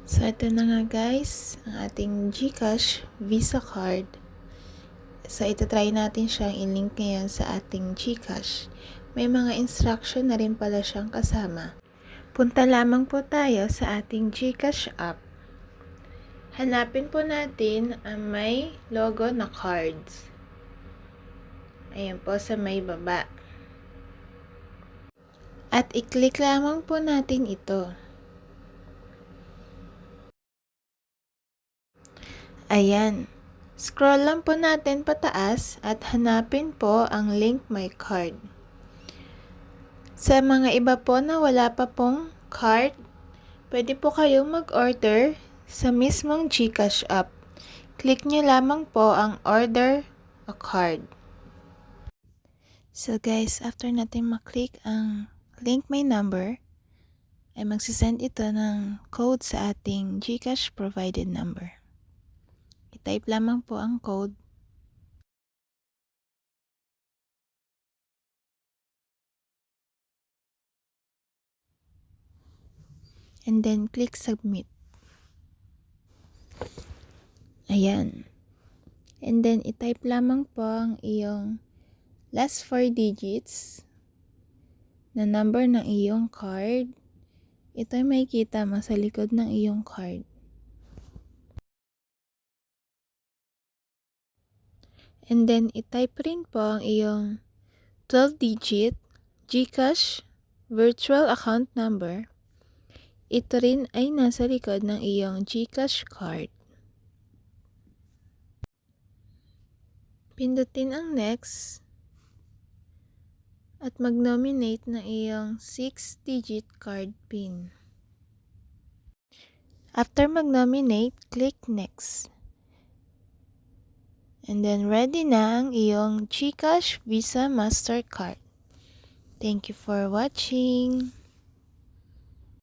So, ito na nga guys, ang ating GCash Visa card. So, itatry natin siyang i-link ngayon sa ating GCash. May mga instruction na rin pala siyang kasama. Punta lamang po tayo sa ating GCash app. Hanapin po natin ang may logo na cards. Ayan po sa may baba. At i-click lamang po natin ito. Ayan. Scroll lang po natin pataas at hanapin po ang link my card. Sa mga iba po na wala pa pong card, pwede po kayong mag-order sa mismong GCash app. Click nyo lamang po ang order a card. So guys, after natin maklik ang link my number, ay magsisend ito ng code sa ating GCash provided number. I-type lamang po ang code. And then click submit. Ayan. And then i-type lamang po ang iyong last 4 digits na number ng iyong card. Ito ay makikita mo sa likod ng iyong card. And then i-type rin po ang iyong 12-digit GCash virtual account number. Ito rin ay nasa likod ng iyong GCash card. Pindutin ang next at mag-nominate ng iyong 6-digit card PIN. After mag-nominate, click next. And then ready na ang iyong GCash Visa Mastercard. Thank you for watching.